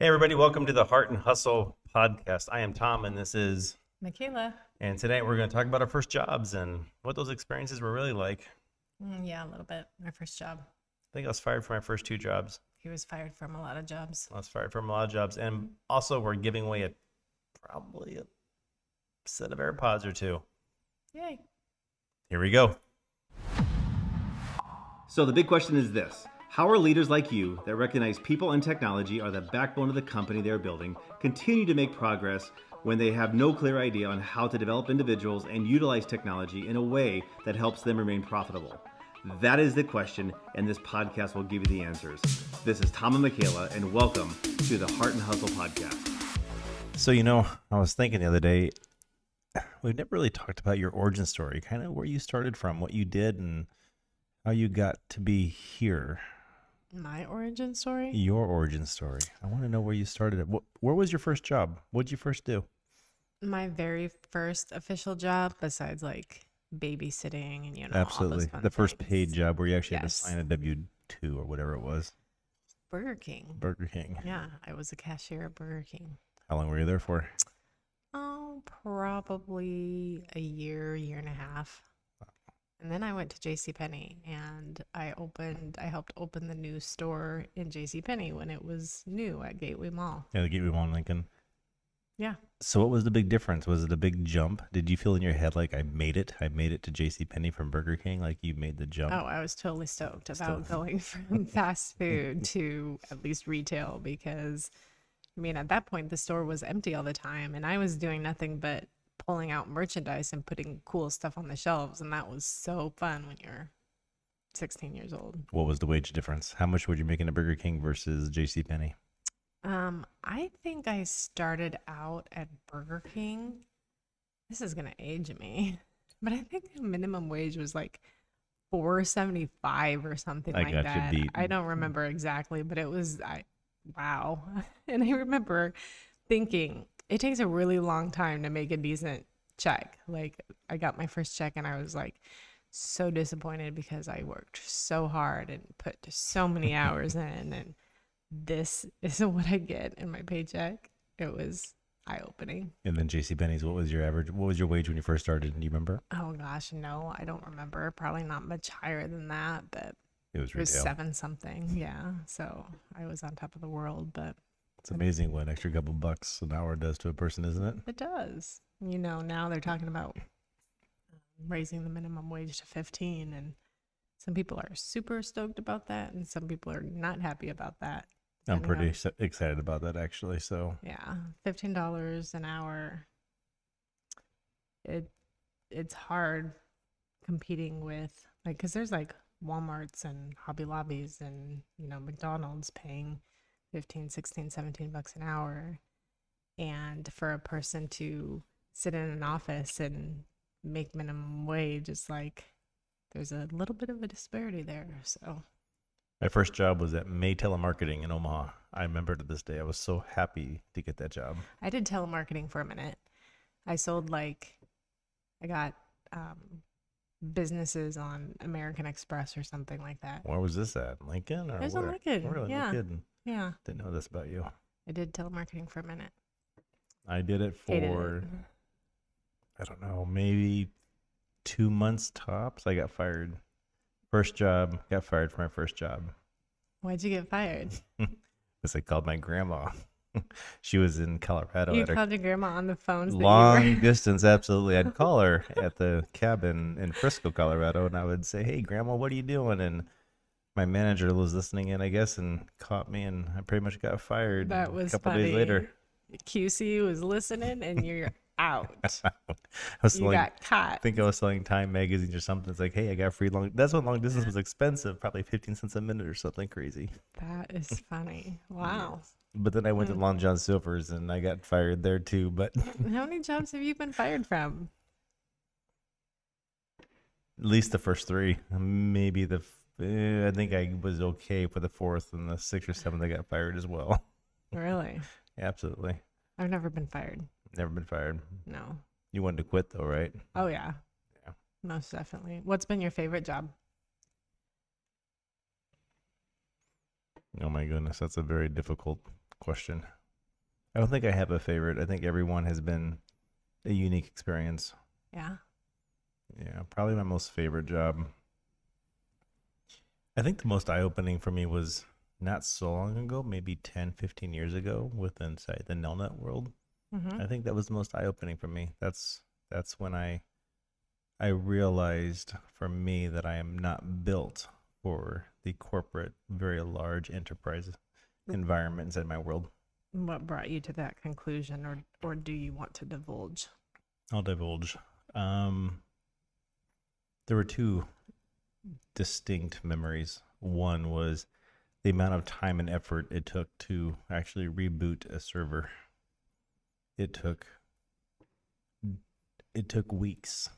Hey, everybody, welcome to the Heart and Hustle podcast. I am Tom, and this is, Michaela. and today we're going to talk about our first jobs and what those experiences were really like. Yeah, a little bit. My first job. I think I was fired from my first two jobs. He was fired from a lot of jobs. I was fired from a lot of jobs, and also we're giving away probably a set of AirPods or two. Yay. Here we go. So the big question is this. How are leaders like you that recognize people and technology are the backbone of the company they're building continue to make progress when they have no clear idea on how to develop individuals and utilize technology in a way that helps them remain profitable? That is the question, and this podcast will give you the answers. This is Tom and Michaela, and welcome to the Heart and Hustle podcast. So, I was thinking the other day, we've never really talked about your origin story, kind of where you started from, what you did, and how you got to be here. My origin story? Your origin story. I want to know where you started. Where was your first job? What did you first do? My very first official job, besides like babysitting and, all Absolutely. those fun The first things. paid job where you actually had to Yes. sign a W-2 or whatever it was. Burger King. Burger King. Yeah, I was a cashier at Burger King. How long were you there for? Oh, probably a year and a half. And then I went to JCPenney and I helped open the new store in JCPenney when it was new at Gateway Mall. Yeah, the Gateway Mall in Lincoln. Yeah. So what was the big difference? Was it a big jump? Did you feel in your head like I made it to JCPenney from Burger King? Like you made the jump? Oh, I was totally stoked about going from fast food to at least retail because, at that point, the store was empty all the time and I was doing nothing but pulling out merchandise and putting cool stuff on the shelves. And that was so fun when you're 16 years old. What was the wage difference? How much were you making at Burger King versus JCPenney? I think I started out at Burger King. This is going to age me, but I think the minimum wage was like $4.75 or something I like got that. you beat. I don't remember exactly, but it was, wow. And I remember thinking it takes a really long time to make a decent check. Like I got my first check and I was like so disappointed because I worked so hard and put so many hours in, and this isn't what I get in my paycheck. It was eye-opening. And then JCPenney's, what was your wage when you first started? Do you remember? Oh gosh, no, I don't remember. Probably not much higher than that, but It was it was retail. 7 something. Yeah. So I was on top of the world, but It's amazing what an extra couple bucks an hour does to a person, isn't it? it does. Now they're talking about raising the minimum wage to 15, and some people are super stoked about that and some people are not happy about that. I'm depending pretty on- excited about that, actually. So Yeah, $15 an hour. It's hard competing with, like, because there's like Walmarts and Hobby Lobbies and McDonald's paying 15, 16, 17 bucks an hour, and for a person to sit in an office and make minimum wage, it's like there's a little bit of a disparity there. So my first job was at May Telemarketing in Omaha. I remember to this day. I was so happy to get that job. I did telemarketing for a minute. I got businesses on American Express or something like that. Where was this at? Lincoln or It was where? in Lincoln. Really? Yeah. No kidding. Yeah, Didn't know this about you. I did telemarketing for a minute. I did it Hated for, it. I don't know, maybe 2 months tops. I got fired. First job, got fired from my first job. Why'd you get fired? Because I called my grandma. She was in Colorado. You at her called your grandma on the phones that you long were. distance, absolutely. I'd call her at the cabin in Frisco, Colorado, and I would say, "Hey, Grandma, what are you doing?" And my manager was listening in, I guess, and caught me, and I pretty much got fired. That was a couple funny. days later. QC was listening, and you're out. I was You selling, got I caught. think I was selling Time magazines or something. It's like, hey, I got free long. That's when long distance was expensive, probably 15 cents a minute or something crazy. That is funny. Wow. But then I went to Long John Silver's and I got fired there too. But How many jobs have you been fired from? at least the first three, maybe I think I was okay for the fourth, and the sixth or seventh I got fired as well. Really? Absolutely. I've never been fired. Never been fired. No. You wanted to quit though, right? Oh, yeah. Yeah. Most definitely. What's been your favorite job? Oh my goodness, that's a very difficult question. I don't think I have a favorite. I think everyone has been a unique experience. Yeah. Yeah, probably my most favorite job. I think the most eye-opening for me was not so long ago, maybe 10, 15 years ago with inside the Nelnet world. Mm-hmm. I think that was the most eye-opening for me. That's when I realized for me that I am not built for the corporate, very large enterprise environment inside my world. What brought you to that conclusion, or do you want to divulge? I'll divulge. There were two distinct memories. One was the amount of time and effort it took to actually reboot a server. It took weeks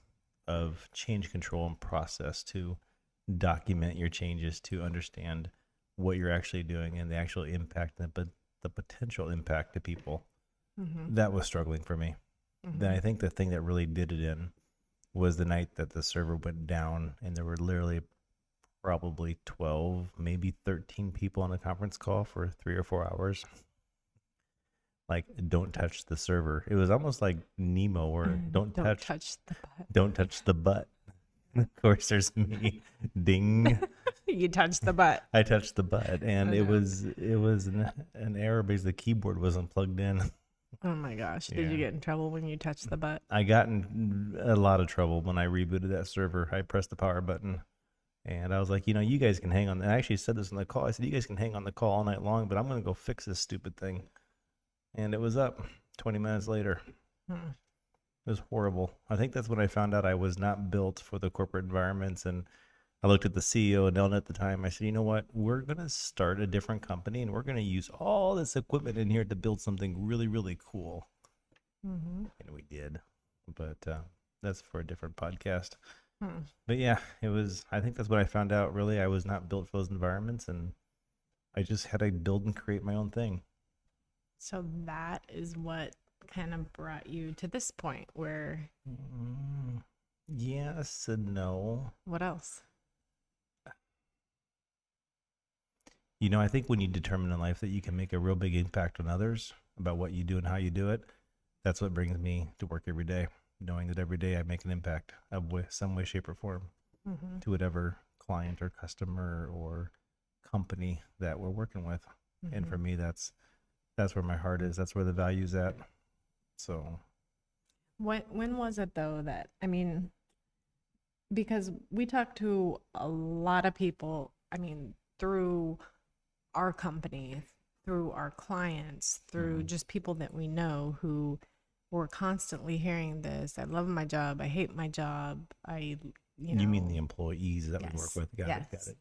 of change control and process to document your changes, to understand what you're actually doing and the actual impact, but the potential impact to people. Mm-hmm. That was struggling for me. Mm-hmm. Then I think the thing that really did it in was the night that the server went down and there were literally probably 12, maybe 13 people on the conference call for 3 or 4 hours. Like, don't touch the server. It was almost like Nemo, or don't touch the butt. don't touch the butt. Of course, there's me. Ding. You touched the butt. I touched the butt, and Oh, it no. was an error because the keyboard wasn't plugged in. Oh my gosh. Did you Yeah. get in trouble when you touched the butt? I got in a lot of trouble when I rebooted that server. I pressed the power button, and I was like, you guys can hang on. I actually said this on the call. I said, you guys can hang on the call all night long, but I'm going to go fix this stupid thing. And it was up 20 minutes later. Hmm. It was horrible. I think that's when I found out I was not built for the corporate environments. And I looked at the CEO and Nelnet at the time. I said, you know what? We're going to start a different company, and we're going to use all this equipment in here to build something really, really cool. Mm-hmm. And we did. But that's for a different podcast. Hmm. But yeah, I think that's what I found out. Really, I was not built for those environments, and I just had to build and create my own thing. So that is what kind of brought you to this point where, Yes and no. what else? I think when you determine in life that you can make a real big impact on others about what you do and how you do it, that's what brings me to work every day, knowing that every day I make an impact of some way, shape, or form Mm-hmm. to whatever client or customer or company that we're working with. And for me, that's where my heart is. That's where the value's at. So When was it though that, I mean, because we talk to a lot of people, I mean, through our company, through our clients, through just people that we know who were constantly hearing this. I love my job. I hate my job. you mean the employees that we work Yes, with? Got yes. it.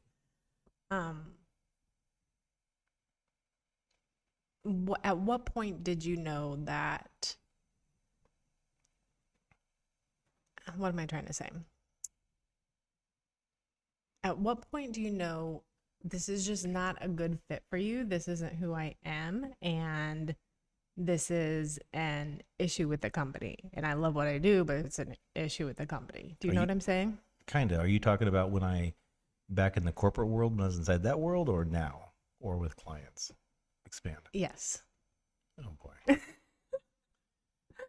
At what point did you know that? What am I trying to say? At what point do you know this is just not a good fit for you? This isn't who I am, and this is an issue with the company. And I love what I do, but it's an issue with the company. Do you know what I'm saying? Kind of. Are you talking about when back in the corporate world, when I was inside that world, or now, or with clients? Expand. Yes. Oh boy.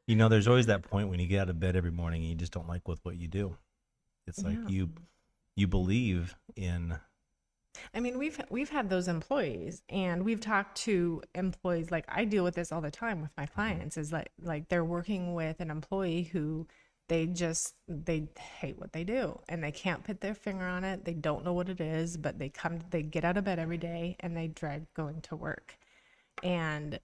There's always that point when you get out of bed every morning and you just don't like what you do. It's like Yeah. you believe in. I mean, we've had those employees, and we've talked to employees. Like, I deal with this all the time with my clients, is like they're working with an employee who they hate what they do, and they can't put their finger on it. They don't know what it is, but they get out of bed every day and they dread going to work. And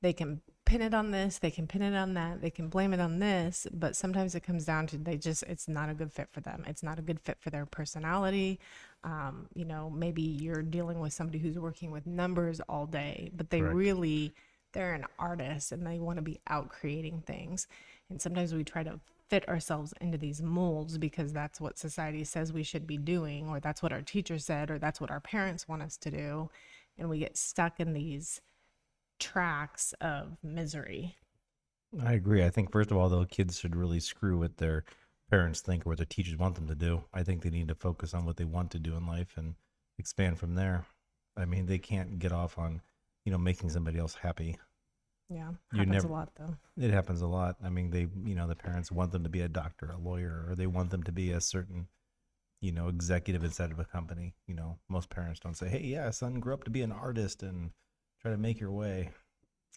they can pin it on this, they can pin it on that, they can blame it on this, but sometimes it comes down to it's not a good fit for them. It's not a good fit for their personality. Maybe you're dealing with somebody who's working with numbers all day, but they're an artist and they want to be out creating things. And sometimes we try to fit ourselves into these molds because that's what society says we should be doing, or that's what our teacher said, or that's what our parents want us to do. And we get stuck in these tracks of misery. I agree. I think first of all, though, kids should really screw what their parents think or what their teachers want them to do. I think they need to focus on what they want to do in life and expand from there. I mean, they can't get off on, making somebody else happy. Yeah. You're Happens never, a lot though. it happens a lot. I mean, the parents want them to be a doctor, a lawyer, or they want them to be a certain, executive inside of a company. Most parents don't say, hey, yeah, son, grow up to be an artist and try to make your way.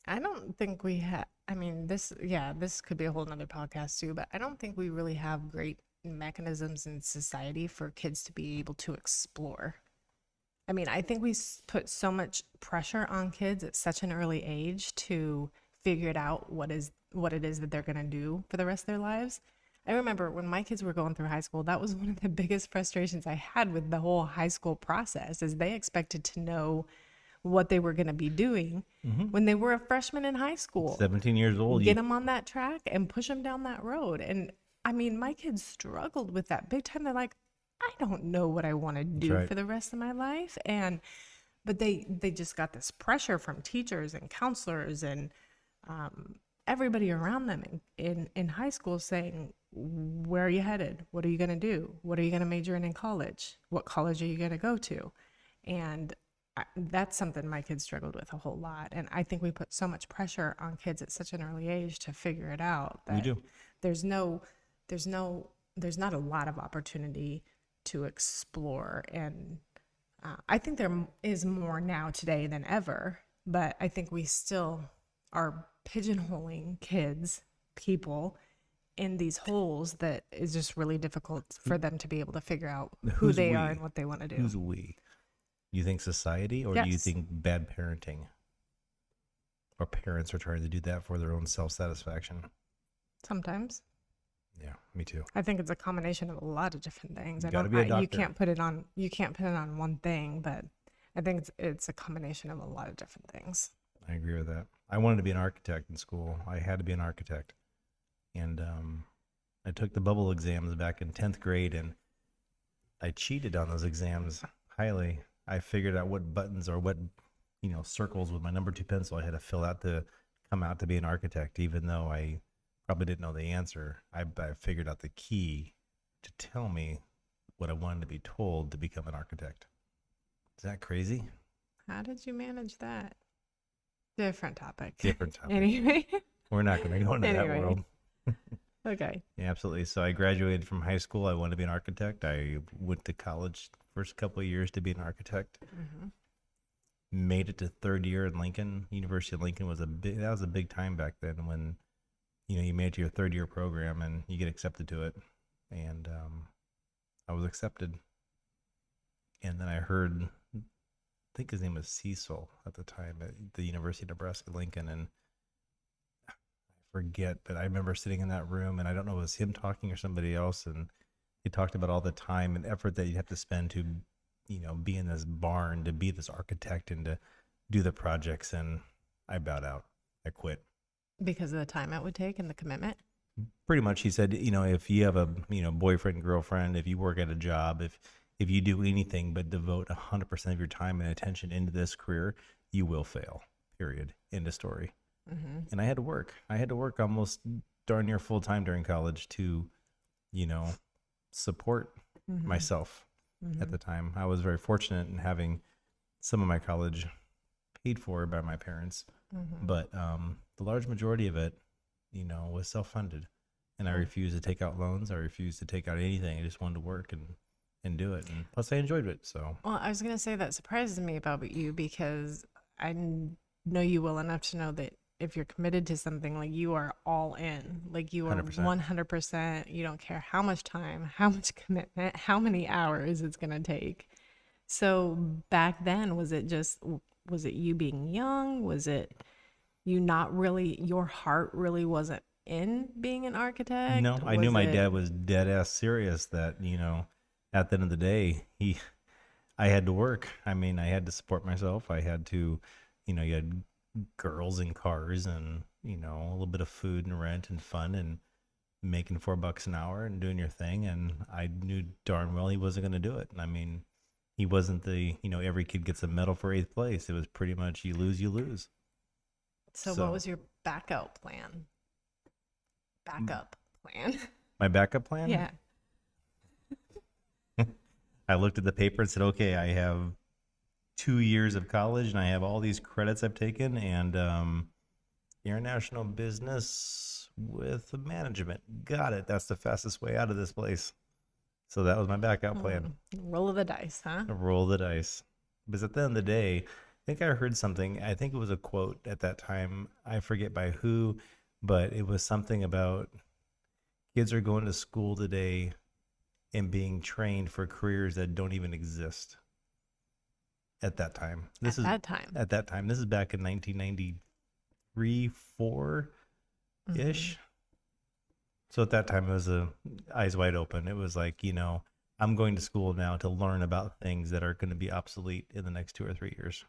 I don't think we have, I mean, this could be a whole nother podcast too, but I don't think we really have great mechanisms in society for kids to be able to explore. I mean, I think we put so much pressure on kids at such an early age to figure it out what it is that they're going to do for the rest of their lives. I remember when my kids were going through high school, that was one of the biggest frustrations I had with the whole high school process is they expected to know what they were going to be doing when they were a freshman in high school. 17 years old. Get them on that track and push them down that road. And I mean, my kids struggled with that big time. They're like, I don't know what I want to do right. for the rest of my life. But they just got this pressure from teachers and counselors and everybody around them in high school saying, where are you headed? What are you going to do? What are you going to major in college? What college are you going to go to? And that's something my kids struggled with a whole lot. And I think we put so much pressure on kids at such an early age to figure it out that We do. there's not a lot of opportunity to explore. And I think there is more now today than ever, but I think we still are pigeonholing people in these holes that is just really difficult for them to be able to figure out who Who's they we? are and what they want to do. Who's we? You think society, or do you Yes. think bad parenting? Or parents are trying to do that for their own self-satisfaction? Sometimes. Yeah, me too. I think it's a combination of a lot of different things. You gotta be a you doctor. can't put it on one thing, but I think it's a combination of a lot of different things. I agree with that. I wanted to be an architect in school. I had to be an architect. And I took the bubble exams back in 10th grade, and I cheated on those exams highly. I figured out what buttons or what, circles with my number 2 pencil I had to fill out to come out to be an architect, even though I probably didn't know the answer. I figured out the key to tell me what I wanted to be told to become an architect. Is that crazy? How did you manage that? Different topic. Different topic. Anyway. We're not going to go into that Anyway. world. Okay. Yeah, absolutely. So I graduated from high school. I wanted to be an architect. I went to college first couple of years to be an architect. Mm-hmm. Made it to third year in Lincoln. University of Lincoln was a big time back then when you made it to your third year program and you get accepted to it. And I was accepted. And then I heard, I think his name was Cecil at the time at the University of Nebraska Lincoln, and I forget, but I remember sitting in that room, and I don't know if it was him talking or somebody else, and he talked about all the time and effort that you have to spend to, be in this barn, to be this architect and to do the projects, and I bowed out. I quit. Because of the time it would take and the commitment. Pretty much, he said, if you have a, boyfriend, girlfriend, if you work at a job, if you do anything but devote 100% of your time and attention into this career, you will fail. Period. End of story. Mm-hmm. And I had to work. I had to work almost darn near full time during college to, support Mm-hmm. myself Mm-hmm. at the time. I was very fortunate in having some of my college paid for by my parents, Mm-hmm. but the large majority of it, was self-funded. And I refused to take out loans. I refused to take out anything. I just wanted to work and do it. And plus I enjoyed it. So Well, I was going to say that surprises me about you because I know you well enough to know that if you're committed to something, like you are all in, like you are 100%. 100%. You don't care how much time, how much commitment, how many hours it's going to take. So back then, was it you being young? Was it you not really, your heart really wasn't in being an architect? no, I knew Was my it- dad was dead ass serious that, at the end of the day, I had to work. I mean, I had to support myself. I had to, you had girls and cars and, a little bit of food and rent and fun and making $4 an hour and doing your thing. And I knew darn well he wasn't going to do it. I mean, he wasn't the, every kid gets a medal for 8th place. It was pretty much you lose, you lose. So So- what was your backup plan? Backup plan? My backup plan? Yeah. I looked at the paper and said, okay, I have 2 years of college, and I have all these credits I've taken, and international business with management. Got it. That's the fastest way out of this place. So that was my backup plan. Roll of the dice, huh? Roll the dice. Because at the end of the day, I think I heard something. I think it was a quote at that time. I forget by who, but it was something about kids are going to school today and being trained for careers that don't even exist at that time. At that time. At that time. This is back in 1993, 4 ish. So at that time, it was eyes wide open. It was like, I'm going to school now to learn about things that are going to be obsolete in the next 2 or 3 years.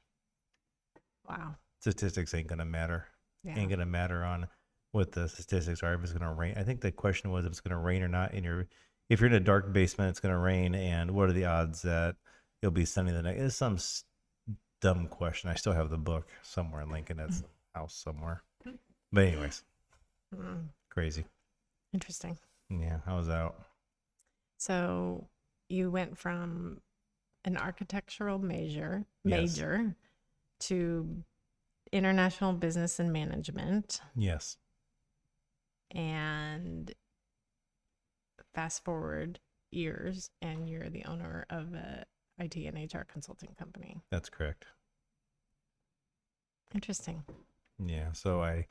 Wow. Statistics ain't going to matter. Yeah. Ain't going to matter on what the statistics are, if it's going to rain. I think the question was if it's going to rain or not. If you're in a dark basement, it's going to rain. And what are the odds that you'll be sunny the next? It's some dumb question. I still have the book somewhere in Lincoln at the house somewhere. But anyways, crazy. Interesting. Yeah, I was out. So you went from an architectural major Yes. to international business and management. Yes. And fast forward years, and you're the owner of a IT and HR consulting company. That's correct. Interesting. Yeah. So I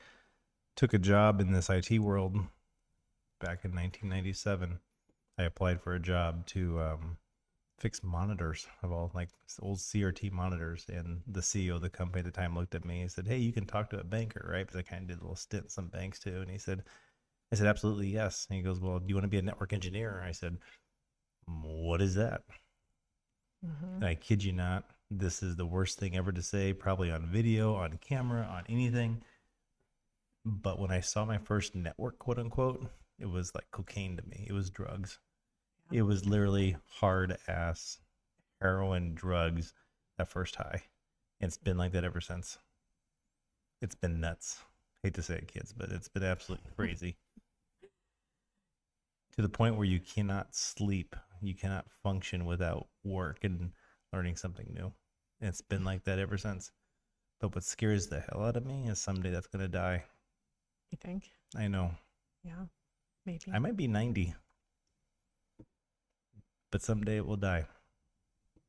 took a job in this IT world back in 1997. I applied for a job to fix monitors of all like old CRT monitors. And the CEO of the company at the time looked at me and said, "Hey, you can talk to a banker, right?" Because I kind of did a little stint in some banks too. And I said, "Absolutely, yes." And he goes, "Well, do you want to be a network engineer?" I said, "What is that?" And I kid you not, this is the worst thing ever to say, probably on video, on camera, on anything. But when I saw my first network, quote unquote, it was like cocaine to me. It was drugs. It was literally hard ass heroin drugs at first high. And it's been like that ever since. It's been nuts. Hate to say it, kids, but it's been absolutely crazy. To the point where you cannot sleep, you cannot function without work and learning something new. And it's been like that ever since. But what scares the hell out of me is someday that's going to die. You think? I know. Yeah, maybe. I might be 90. But someday it will die.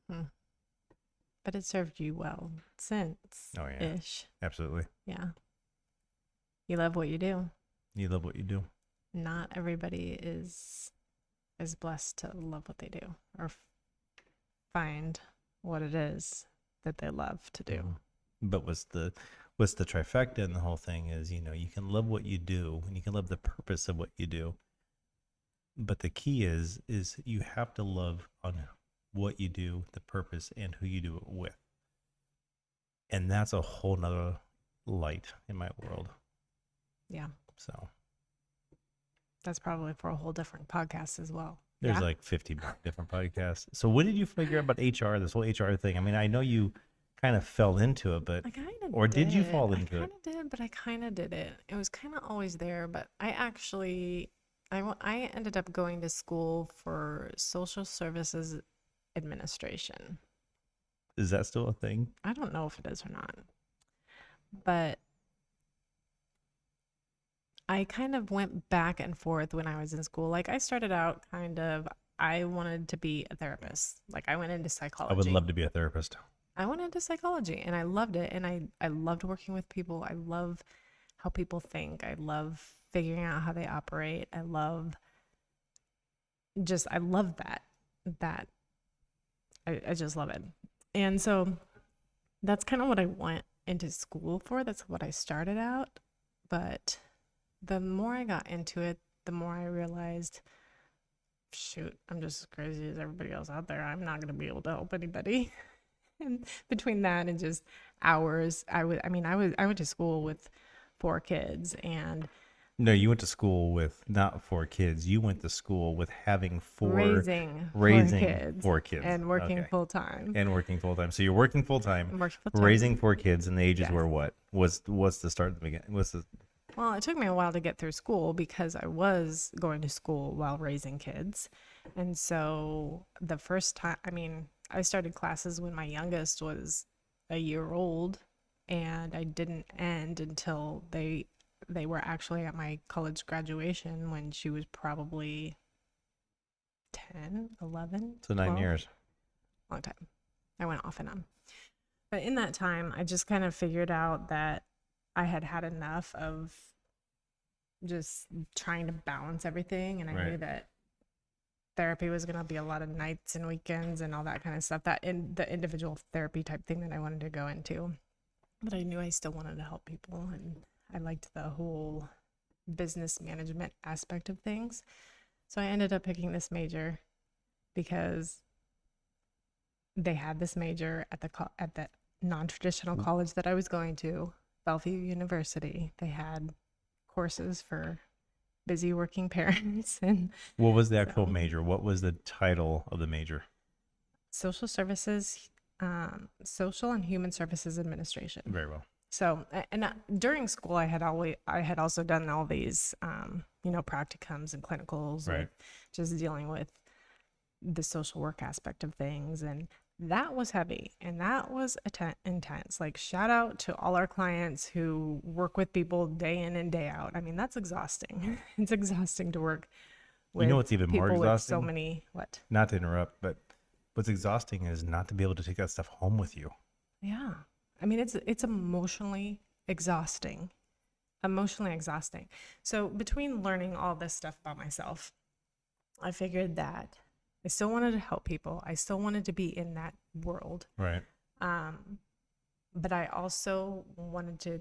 But it served you well since. Oh, yeah. Ish. Absolutely. Yeah. You love what you do. You love what you do. Not everybody is blessed to love what they do or find what it is that they love to do. But what's the trifecta in the whole thing is, you can love what you do and you can love the purpose of what you do. But the key is you have to love on what you do, the purpose, and who you do it with. And that's a whole nother light in my world. Yeah. So that's probably for a whole different podcast as well. There's like 50 different podcasts. So when did you figure out about HR, this whole HR thing? I mean, I know you kind of fell into it, but I kind of or did you fall into it? I kind of did, but I kind of did it. It was kind of always there, but I ended up going to school for social services administration. Is that still a thing? I don't know if it is or not, but I kind of went back and forth when I was in school. Like I started out I wanted to be a therapist. Like I went into psychology. I would love to be a therapist. I went into psychology and I loved it. And I loved working with people. I love how people think. I love figuring out how they operate. I love that. I just love it. And so that's kind of what I went into school for. That's what I started out. But the more I got into it, the more I realized, shoot, I'm just as crazy as everybody else out there. I'm not going to be able to help anybody. And between that and just hours, I went to school with 4 kids and no, you went to school with not 4 kids. You went to school with having raising 4 kids and working full time. So you're working full time, raising 4 kids, and the ages were what? What's the start at the beginning? Well, it took me a while to get through school because I was going to school while raising kids. And so the first time, I started classes when my youngest was a year old, and I didn't end until they were actually at my college graduation when she was probably 10, 11, So 9 12. years. Long time. I went off and on. But in that time, I just kind of figured out that I had had enough of just trying to balance everything. And I knew Right. that therapy was going to be a lot of nights and weekends and all that kind of stuff, that in the individual therapy type thing that I wanted to go into. But I knew I still wanted to help people, and I liked the whole business management aspect of things. So I ended up picking this major because they had this major at the non-traditional college that I was going to, Bellevue University. They had courses for busy working parents and What was the actual So- major? What was the title of the major? social services, social and human services administration. Very well. So, during school, I had also done all these, practicums and clinicals, Right. with just dealing with the social work aspect of things, and that was heavy and that was intense. Like, shout out to all our clients who work with people day in and day out. I mean, that's exhausting. It's exhausting to work with. You know what's even more people with so exhausting? many what? Not to interrupt, but what's exhausting is not to be able to take that stuff home with you. Yeah. I mean, it's emotionally exhausting. Emotionally exhausting. So between learning all this stuff about myself, I figured that I still wanted to help people. I still wanted to be in that world. Right. But I also wanted to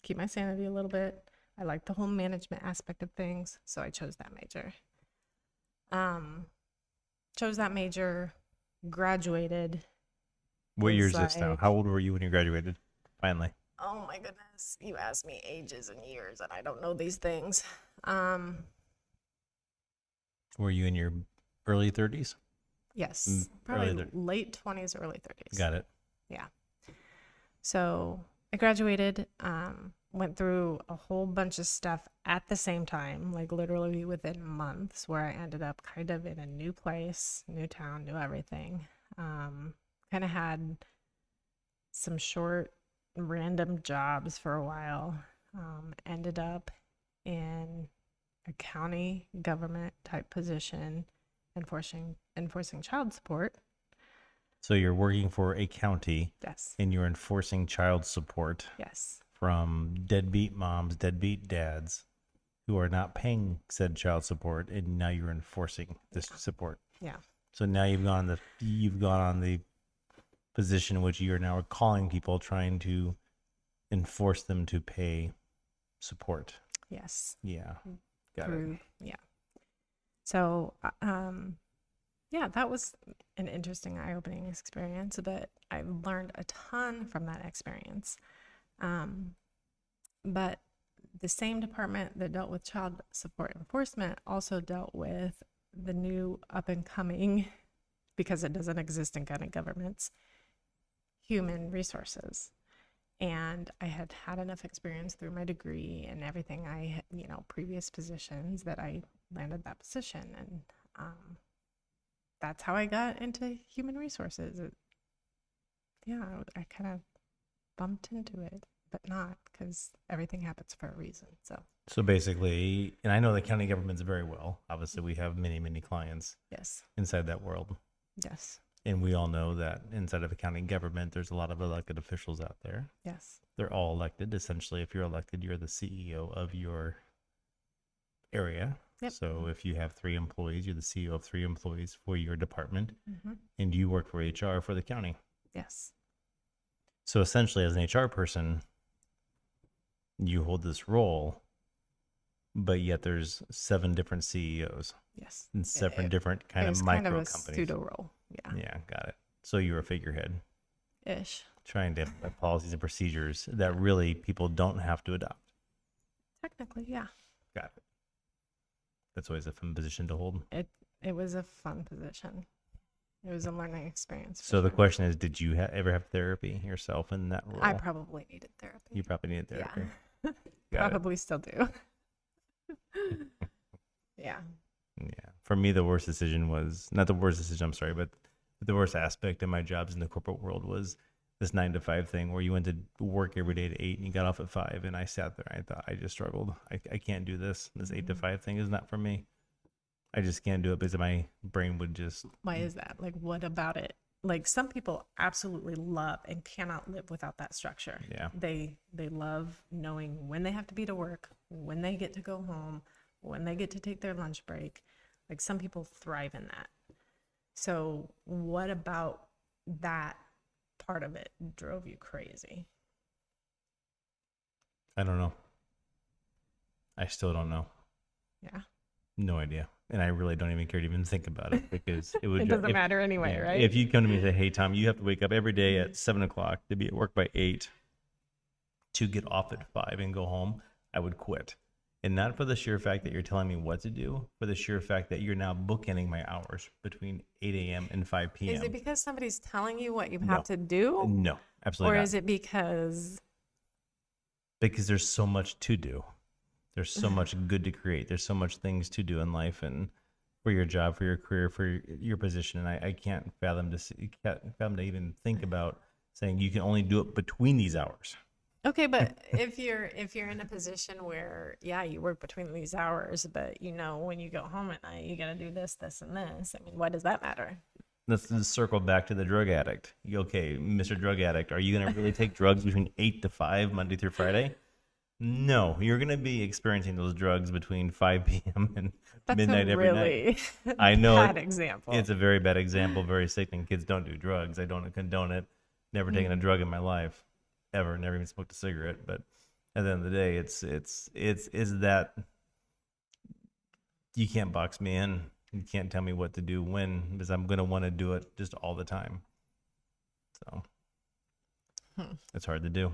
keep my sanity a little bit. I like the whole management aspect of things, so I chose that major. Graduated. What year is Was this now? like- How old were you when you graduated? Finally. Oh my goodness, you asked me ages and years, and I don't know these things. Were you in your early 30s? Yes, early probably thir- late 20s, early 30s. Got it. Yeah. So I graduated, went through a whole bunch of stuff at the same time, like literally within months, where I ended up kind of in a new place, new town, new everything. Kind of had some short, random jobs for a while. Ended up in a county government type position, enforcing child support. So you're working for a county Yes. and you're enforcing child support Yes. from deadbeat moms, deadbeat dads who are not paying said child support, and now you're enforcing this support. Yeah. So now you've gone on the position in which you are now calling people, trying to enforce them to pay support. Yes. Yeah, got it. Yeah. So, yeah, that was an interesting, eye-opening experience, but I learned a ton from that experience. But the same department that dealt with child support enforcement also dealt with the new up-and-coming, because it doesn't exist in county governments, human resources. And I had had enough experience through my degree and everything I had, previous positions, that I landed that position. And that's how I got into human resources. I kind of bumped into it, but not, because everything happens for a reason. So basically, and I know the county governments very well. Obviously, we have many, many clients Yes. inside that world. Yes. And we all know that inside of a county government, there's a lot of elected officials out there. Yes. They're all elected. Essentially, if you're elected, you're the CEO of your area. Yep. So if you have 3 employees, you're the CEO of 3 employees for your department, Mm-hmm. and you work for HR for the county. Yes. So essentially, as an HR person, you hold this role, but yet there's 7 different CEOs Yes. and 7 different kind It of was micro kind of a companies. pseudo role. Yeah. Yeah, got it. So you're a figurehead Ish. trying to have policies and procedures that really people don't have to adopt. Technically, yeah. Got it. That's always a fun position to hold. It was a fun position. It was a learning experience. So the question is, did you ever have therapy yourself in that role? I probably needed therapy. You probably needed therapy. Yeah. Got it. Probably still do. Yeah. Yeah. For me, the worst decision was not the worst decision. I'm sorry, but the the worst aspect of my jobs in the corporate world was this 9 to 5 thing where you went to work every day at 8 and you got off at 5. And I sat there and I thought, I just struggled. I can't do this. This 8 to 5 thing is not for me. I just can't do it because my brain would just. Why is that? Like, what about it? Like, some people absolutely love and cannot live without that structure. Yeah. They love knowing when they have to be to work, when they get to go home, when they get to take their lunch break. Like, some people thrive in that. So what about that part of it drove you crazy? I don't know. I still don't know. Yeah. No idea. And I really don't even care to even think about it because it would. It doesn't matter anyway, yeah, right? If you come to me and say, "Hey, Tom, you have to wake up every day at 7 o'clock to be at work by 8 to get off at 5 and go home," I would quit. And not for the sheer fact that you're telling me what to do, for the sheer fact that you're now bookending my hours between 8 a.m. and 5 p.m. Is it because somebody's telling you what you No. have to do? No, absolutely Or not. is it because Because there's so much to do. There's so much good to create. There's so much things to do in life and for your job, for your career, for your position. And I can't fathom to even think about saying you can only do it between these hours. Okay, but if you're in a position where, yeah, you work between these hours, but you know when you go home at night, you got to do this, this, and this. I mean, why does that matter? Let's just circle back to the drug addict. Okay, Mr. Drug Addict, are you going to really take drugs between 8 to 5, Monday through Friday? No, you're going to be experiencing those drugs between 5 p.m. and That's midnight a every night. really I know bad example. It's a very bad example, very sickening. Kids don't do drugs. I don't condone it. Never taken a drug in my life, ever. Never even smoked a cigarette. But at the end of the day, it's that you can't box me in. You can't tell me what to do when, because I'm gonna want to do it just all the time. So it's hard to do.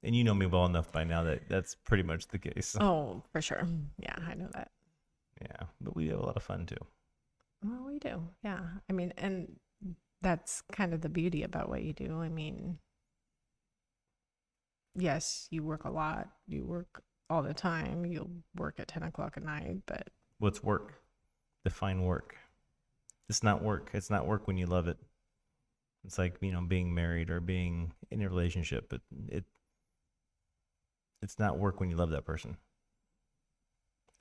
And you know me well enough by now that that's pretty much the case. Oh, for sure. Yeah, I know that. Yeah, but we have a lot of fun too. Well, we do. Yeah. I mean, and that's kind of the beauty about what you do. I mean, yes, you work a lot. You work all the time. You'll work at 10 o'clock at night, but What's work? Define work. It's not work. It's not work when you love it. It's like, being married or being in a relationship. But it's not work when you love that person.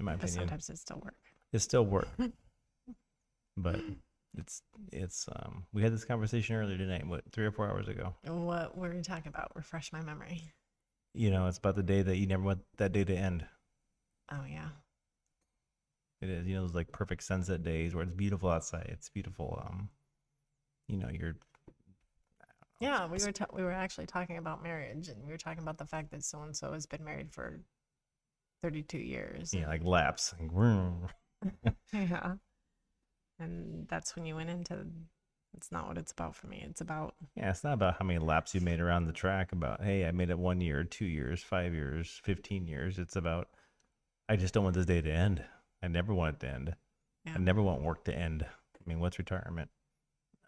In my but opinion, sometimes it's still work. it's still work. But it's we had this conversation earlier tonight, 3 or 4 hours ago. What were we talking about? Refresh my memory. It's about the day that you never want that day to end. Oh, yeah. It is, those like perfect sunset days where it's beautiful outside. It's beautiful. You're. Yeah, we were actually talking about marriage, and we were talking about the fact that so and so has been married for 32 years. Yeah, like laps. Like, vroom. Yeah. And that's when you went into, it's not what it's about for me. It's about, Yeah, it's not about how many laps you made around the track. About, hey, I made it 1 year, 2 years, 5 years, 15 years. It's about, I just don't want this day to end. I never want it to end. yeah. I never want work to end. I mean, what's retirement?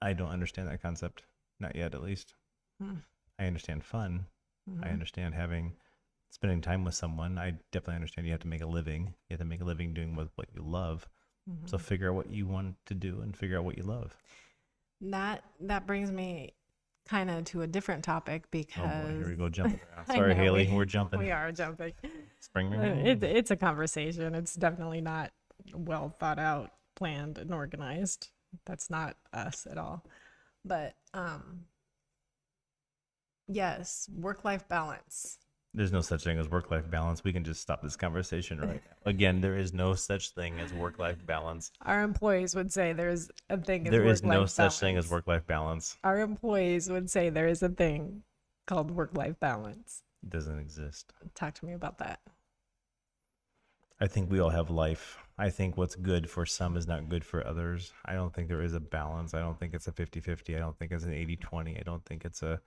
I don't understand that concept. Not yet, at least. Hmm. I understand fun. I Mhm. understand spending time with someone. I definitely understand you have to make a living. You have to make a living doing what you love. Mhm. So figure out what you want to do and figure out what you love. That brings me kind of to a different topic because Oh boy, here we go jumping around. I Sorry, know, Haley, we're jumping. we are jumping. Spring It's a conversation. It's definitely not well thought out, planned, and organized. That's not us at all. But yes, work-life balance. There's no such thing as work-life balance. We can just stop this conversation right now. Again, there is no such thing as work-life balance. Our employees would say there's a thing as There is no work-life such thing as balance. work-life balance. Our employees would say there is a thing called work-life balance. It doesn't exist. Talk to me about that. I think we all have life. I think what's good for some is not good for others. I don't think there is a balance. I don't think it's a 50-50. I don't think it's an 80-20. I don't think it's a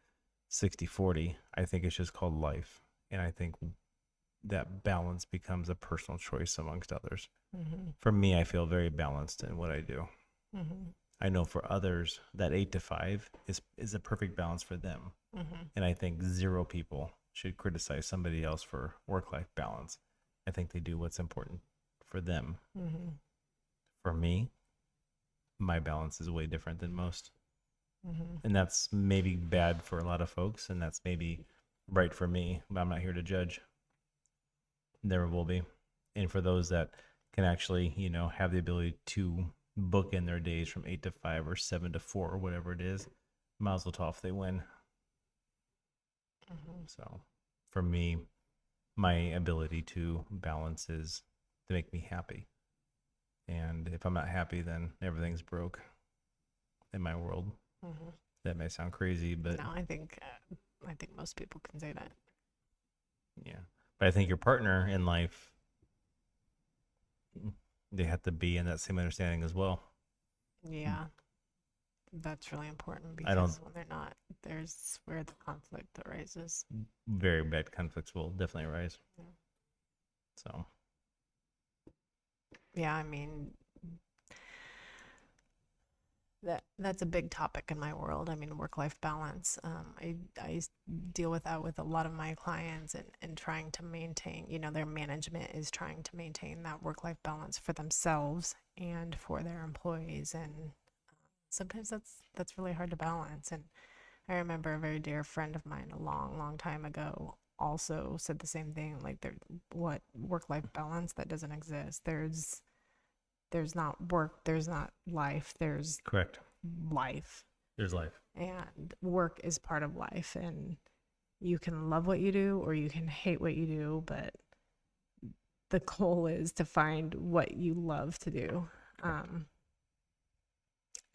60-40. I think it's just called life. And I think that balance becomes a personal choice amongst others. Mm-hmm. For me, I feel very balanced in what I do. Mm-hmm. I know for others that 8 to 5 is a perfect balance for them. Mm-hmm. And I think 0 people should criticize somebody else for work-life balance. I think they do what's important for them. Mm-hmm. For me, my balance is way different than most. And that's maybe bad for a lot of folks, and that's maybe right for me, but I'm not here to judge. Never will be. And for those that can actually, have the ability to book in their days from 8 to 5 or 7 to 4 or whatever it is, mazel tov if they win. So for me, my ability to balance is to make me happy. And if I'm not happy, then everything's broke in my world. That may sound crazy, but No, I think most people can say that. yeah. But I think your partner in life, they have to be in that same understanding as well. Yeah, that's really important I don't- because when they're not, there's where the conflict arises. Very bad conflicts will definitely arise. Yeah. So Yeah, I mean, that's a big topic in my world. I mean, work-life balance. I deal with that with a lot of my clients and trying to maintain, their management is trying to maintain that work-life balance for themselves and for their employees. And sometimes that's really hard to balance. And I remember a very dear friend of mine a long, long time ago also said the same thing. Like, what work-life balance? That doesn't exist. There's not work, there's not life, there's correct. life. There's life. And work is part of life. And you can love what you do or you can hate what you do, but the goal is to find what you love to do.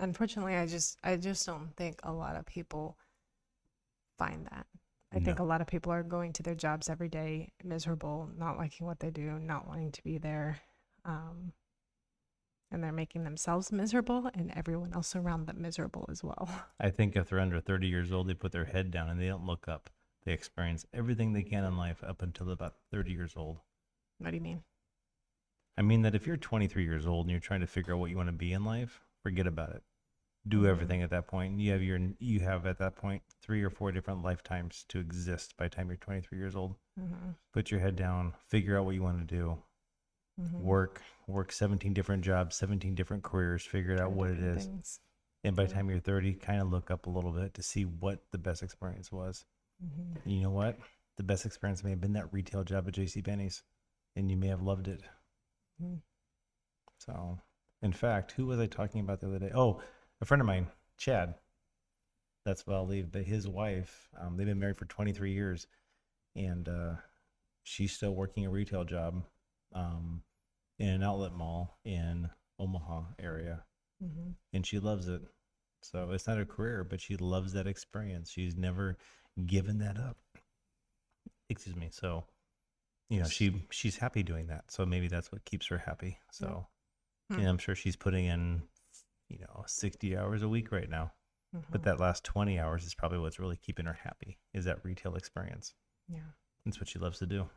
Unfortunately, I just don't think a lot of people find that. I think a lot of people are going to their jobs every day miserable, not liking what they do, not wanting to be there. And they're making themselves miserable and everyone else around them miserable as well. I think if they're under 30 years old, they put their head down and they don't look up. They experience everything they can in life up until about 30 years old. What do you mean? I mean that if you're 23 years old and you're trying to figure out what you want to be in life, forget about it. Do everything at that point. You have at that point 3 or 4 different lifetimes to exist by the time you're 23 years old. Put your head down, figure out what you want to do. Work 17 different jobs, 17 different careers, figure out what it is. Things. And by the time you're 30, kind of look up a little bit to see what the best experience was. And you know what? The best experience may have been that retail job at JCPenney's, and you may have loved it. So, in fact, who was I talking about the other day? Oh, a friend of mine, Chad. That's what I'll leave. But his wife, they've been married for 23 years, and she's still working a retail job in an outlet mall in Omaha area, and she loves it. So it's not a career, but she loves that experience. She's never given that up. Excuse me. So, she's happy doing that. So maybe that's what keeps her happy. So, and I'm sure she's putting in, 60 hours a week right now. But that last 20 hours is probably what's really keeping her happy, is that retail experience. Yeah. That's what she loves to do.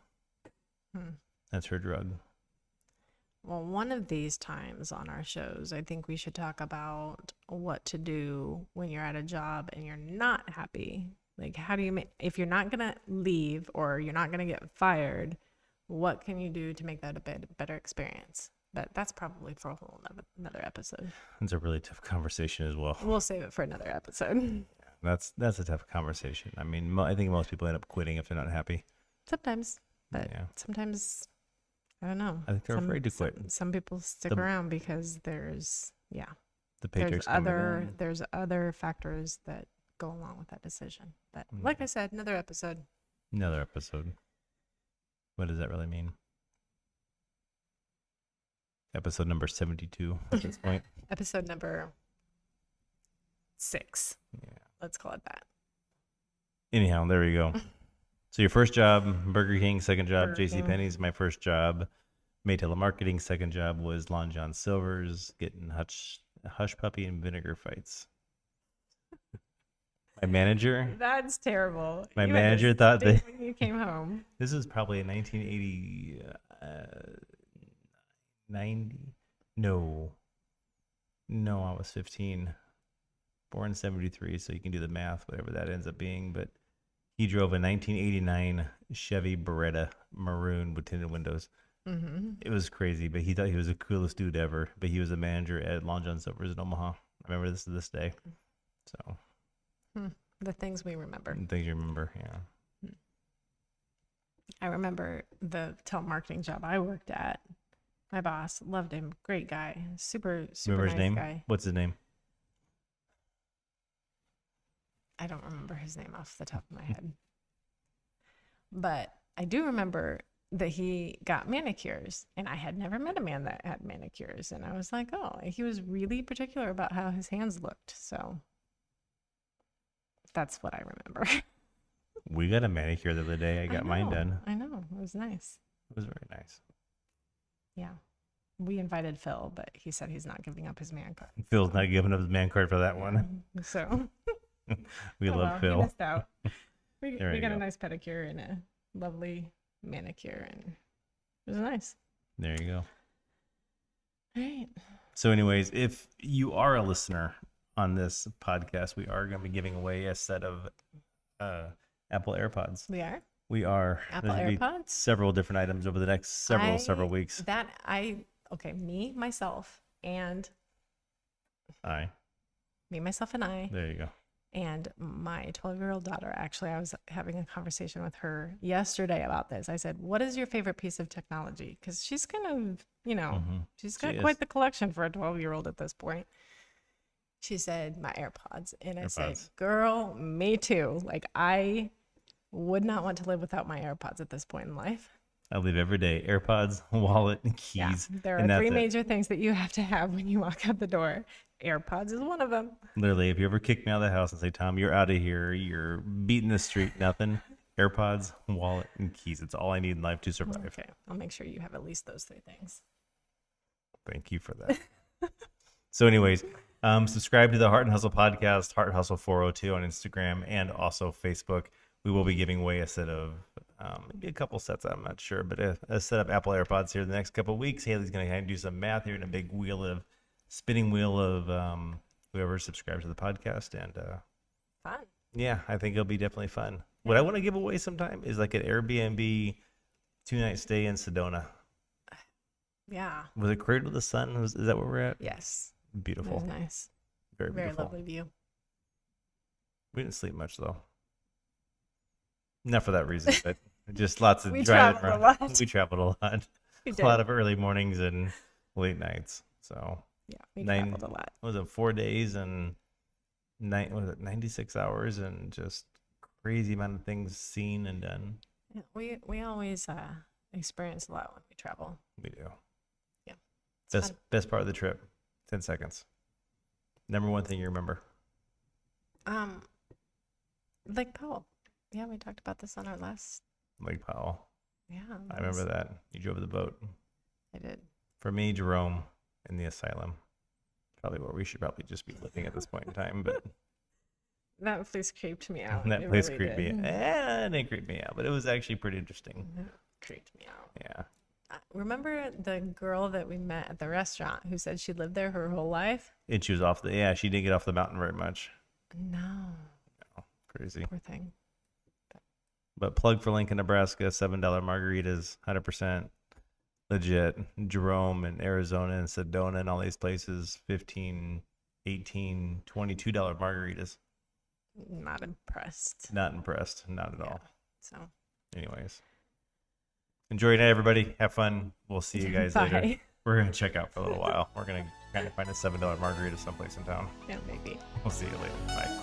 That's her drug. Well, one of these times on our shows, I think we should talk about what to do when you're at a job and you're not happy. Like, how do you if you're not going to leave or you're not going to get fired, what can you do to make that a better experience? But that's probably for a whole another episode. It's a really tough conversation as well. We'll save it for another episode. That's a tough conversation. I mean, I think most people end up quitting if they're not happy. Sometimes, but sometimes, I don't know. I think they're afraid to quit. Some people stick around because there's the paychecks there's other factors that go along with that decision. But like I said, another episode. Another episode. What does that really mean? Episode number 72 at this point. Episode number 6. Yeah. Let's call it that. Anyhow, there we go. So your first job, Burger King. Second job, Burger King. JCPenney's. My first job, May Telemarketing. Second job was Lon John Silver's, getting hush puppy and vinegar fights. My manager. That's terrible. My manager thought that when you came home. This is probably in 1980, 90. No, I was 15. Born 73, so you can do the math, whatever that ends up being. But he drove a 1989 Chevy Beretta maroon with tinted windows. It was crazy, but he thought he was the coolest dude ever. But he was a manager at Long John Silver's in Omaha. I remember this to this day. So The things we remember. things you remember, yeah. I remember the telemarketing job I worked at. My boss, loved him. Great guy. Super Remember nice his name? guy. What's his name? I don't remember his name off the top of my head. But I do remember that he got manicures, and I had never met a man that had manicures. And I was like, oh, he was really particular about how his hands looked. So that's what I remember. We got a manicure the other day. I got mine done. I know. It was nice. It was very nice. Yeah. We invited Phil, but he said he's not giving up his man card. Phil's not giving up his man card for that one. So We love He Phil. missed out. We There you got go. a nice pedicure and a lovely manicure, and it was nice. There you go. All right. So, anyways, if you are a listener on this podcast, we are going to be giving away a set of Apple AirPods. We are We are. Apple There's gonna be AirPods. several different items over the next several weeks. Me, myself, and myself, and I, There you go. and my 12-year-old daughter. Actually, I was having a conversation with her yesterday about this. I said, "What is your favorite piece of technology?" Because she's kind of, she's got She quite is. the collection for a 12-year-old at this point. She said, "My AirPods," and I said, AirPods. "Girl, me too. Like, I would not want to live without my AirPods at this point in life." I leave every day. AirPods, wallet, and Yeah, keys. there are and that's three it. major things that you have to have when you walk out the door. AirPods is one of them. Literally, if you ever kick me out of the house and say, Tom, you're out of here, you're beating the street, nothing. AirPods, wallet, and keys. It's all I need in life to survive. Okay, I'll make sure you have at least those three things. Thank you for that. So, anyways, subscribe to the Heart and Hustle podcast, Heart and Hustle 402 on Instagram and also Facebook. We will be giving away a set of maybe a couple sets. I'm not sure, but a set of Apple AirPods here the next couple of weeks. Haley's going to kind of do some math here in a big spinning wheel of whoever subscribes to the podcast, and Fun. yeah, I think it'll be definitely fun. What I want to give away sometime is like an Airbnb 2-night stay in Sedona. Yeah. Was it Cradle to the Sun? Is that where we're at? Yes. It Beautiful. was nice. Very Very beautiful. lovely view. We didn't sleep much though. Not for that reason, but just lots of We driving traveled a around. lot. We traveled a lot. We A did. lot of early mornings and late nights. So Yeah, we 9 traveled a lot. what was it 4 days and 96 hours and just crazy amount of things seen and done. Yeah, we always experience a lot when we travel. We do. Yeah. It's Best part of the trip. 10 seconds. Number one thing you remember. fun. Lake Powell. Yeah, we talked about this on our last. Lake Powell. Yeah. I remember that. You drove the boat. I did. For me, Jerome in the asylum. Probably where we should probably just be living at this point in time, but That place creeped me out. that It place really creeped me did. it didn't creep me out, but it was actually pretty interesting. It creeped me out. Yeah. Remember the girl that we met at the restaurant who said she lived there her whole life? And she was she didn't get off the mountain very much. No. Crazy. Poor thing. But plug for Lincoln, Nebraska, $7 margaritas, 100% legit. Jerome in Arizona and Sedona and all these places, $15, $18, $22 margaritas. Not impressed. Not impressed. Not at all. So Anyways. Enjoy your night, everybody. Have fun. We'll see you guys later. bye. We're going to check out for a little while. We're going to kind of find a $7 margarita someplace in town. Yeah, maybe. We'll see you later. Bye.